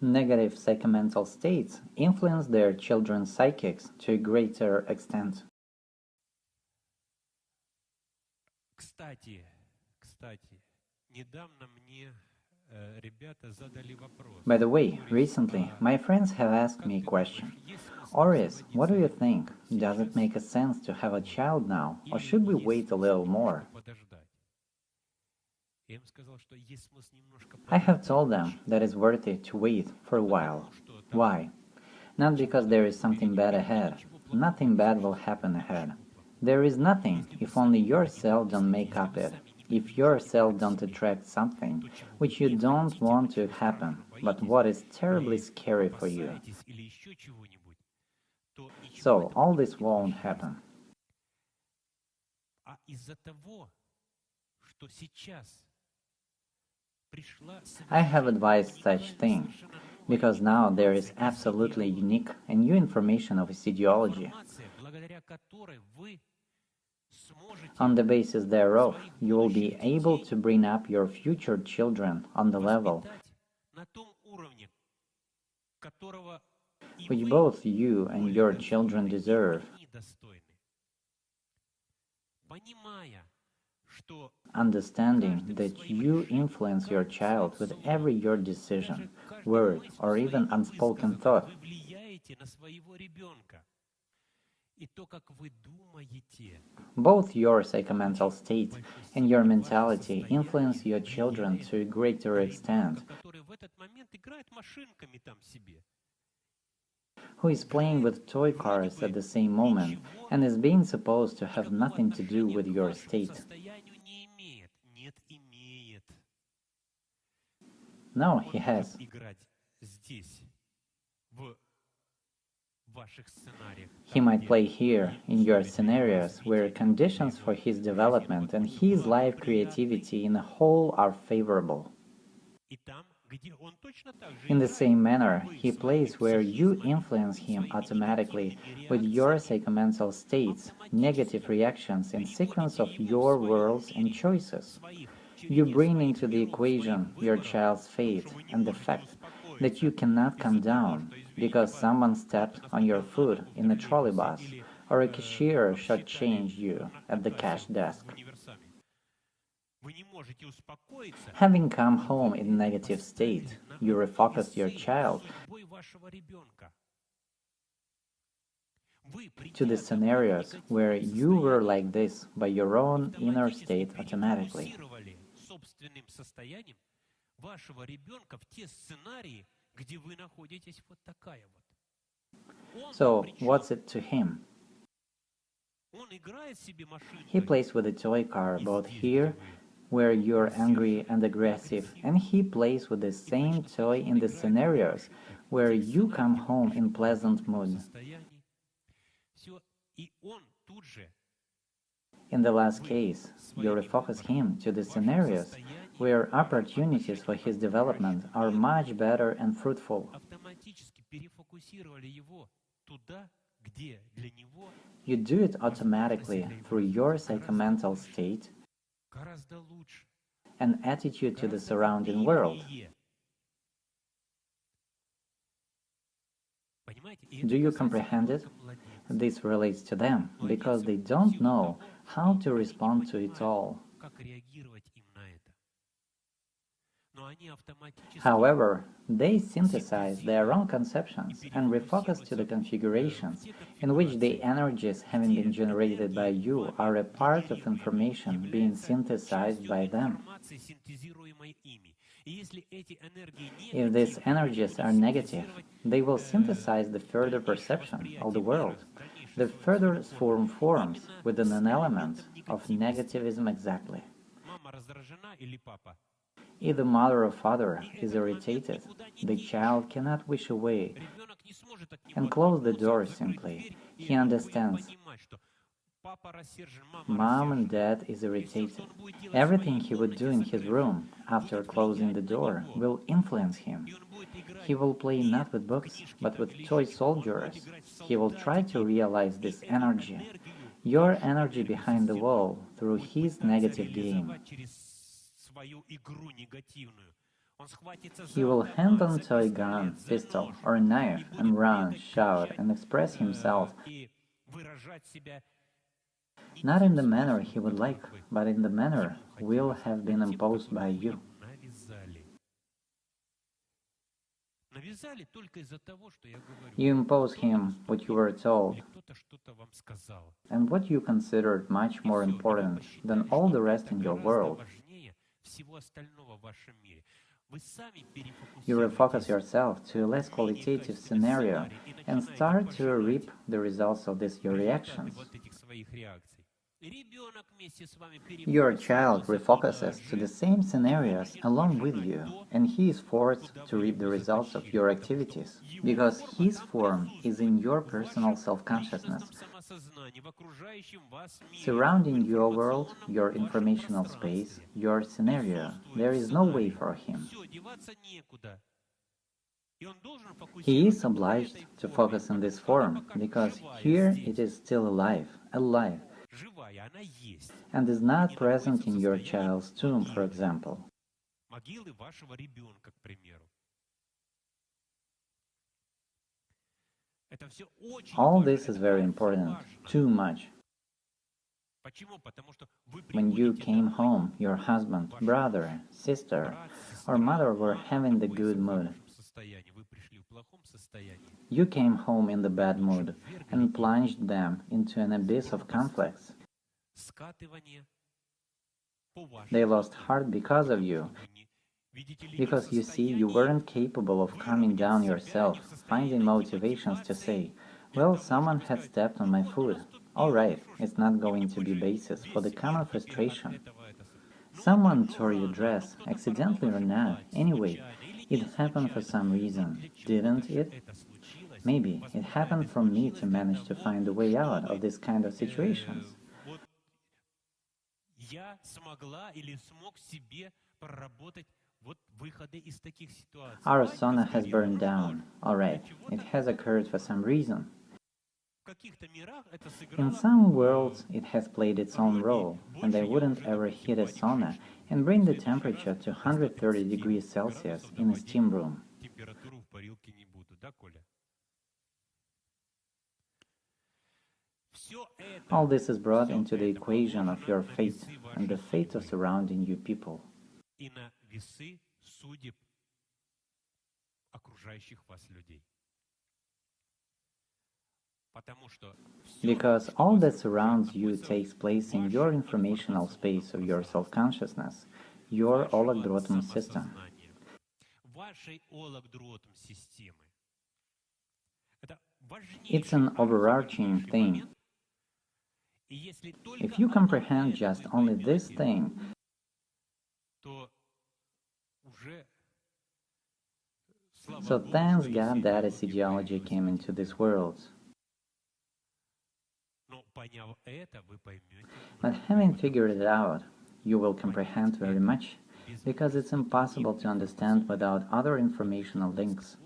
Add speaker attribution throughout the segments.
Speaker 1: Negative psychomental states influence their children's psychics to a greater extent.
Speaker 2: Кстати, недавно мне ребята задали вопрос.
Speaker 1: By the way, recently, my friends have asked me a question. Oris, what do you think? Does it make sense to have a child now, or should we wait a little more? I have told them that it's worth it to wait for a while. Why? Not because there is something bad ahead. Nothing bad will happen ahead. There is nothing if only yourself don't make up it. If yourself don't attract something which you don't want to happen, but what is terribly scary for you. So all this won't happen. I have advised such thing, because now there is absolutely unique and new information of Iissiidiology. On the basis thereof, you will be able to bring up your future children on the level which both you and your children deserve, understanding that you influence your child with every your decision, word, or even unspoken thought. Both your psychomental state and your mentality influence your children to a greater extent. Who is playing with toy cars at the same moment and is being supposed to have nothing to do with your state. No, he has. He might play here, in your scenarios, where conditions for his development and his life creativity in a whole are favorable. In the same manner, he plays where you influence him automatically with your psychomental states, negative reactions in sequence of your worlds and choices. You bring into the equation your child's fate and the fact that you cannot come down because someone stepped on your foot in a trolley bus or a cashier shortchanged you at the cash desk. Having come home in a negative state, you refocus your child to the scenarios where you were like this by your own inner state automatically. So, what's it to him? He plays with a toy car both here, where you're angry and aggressive, and he plays with the same toy in the scenarios where you come home in pleasant mood. In the last case, you refocus him to the scenarios where opportunities for his development are much better and fruitful. You do it automatically through your psychomental state and attitude to the surrounding world. Do you comprehend it? This relates to them because they don't know how to respond to it all. However, they synthesize their own conceptions and refocus to the configurations in which the energies having been generated by you are a part of information being synthesized by them. If these energies are negative, they will synthesize the further perception of the world. The further forms within an element of negativism exactly. If the mother or father is irritated, the child cannot wish away and close the door simply. He understands. Mom and dad is irritated. Everything he would do in his room after closing the door will influence him. He will play not with books, but with toy soldiers. He will try to realize this energy, your energy behind the wall, through his negative game. He will hand on toy gun, pistol, or a knife and run, shout, and express himself, not in the manner he would like, but in the manner will have been imposed by you. You impose him what you were told, and what you considered much more important than all the rest in your world. You refocus yourself to a less qualitative scenario and start to reap the results of these your reactions. Your child refocuses to the same scenarios along with you, and he is forced to reap the results of your activities, because his form is in your personal self-consciousness, surrounding your world, your informational space, your scenario. There is no way for him. He is obliged to focus on this form, because here it is still alive, and is not present in your child's tomb, for example. All this is very important, too much. When you came home, your husband, brother, sister, or mother were having the good mood. You came home in the bad mood and plunged them into an abyss of conflicts. They lost heart because of you, because you see, you weren't capable of calming down yourself, finding motivations to say, well, someone had stepped on my foot. All right, it's not going to be basis for the common frustration. Someone tore your dress, accidentally or not. Anyway, it happened for some reason, didn't it? Maybe it happened for me to manage to find a way out of this kind of situations. Our sauna has burned down. All right, it has occurred for some reason. In some worlds, it has played its own role, and they wouldn't ever heat a sauna and bring the temperature to 130 degrees Celsius in a steam room. All this is brought into the equation of your fate and the fate of surrounding you people. Because all that surrounds you takes place in your informational space of your self-consciousness, your hologdrotum system. It's an overarching thing. If you comprehend just only this thing, so thanks God that Iissiidiology came into this world. But having figured it out, you will comprehend very much, because it's impossible to understand without other informational links.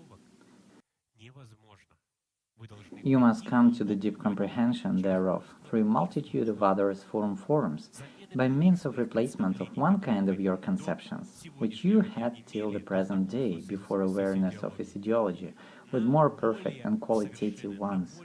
Speaker 1: You must come to the deep comprehension thereof through a multitude of other forms, by means of replacement of one kind of your conceptions, which you had till the present day before awareness of Iissiidiology, with more perfect and qualitative ones.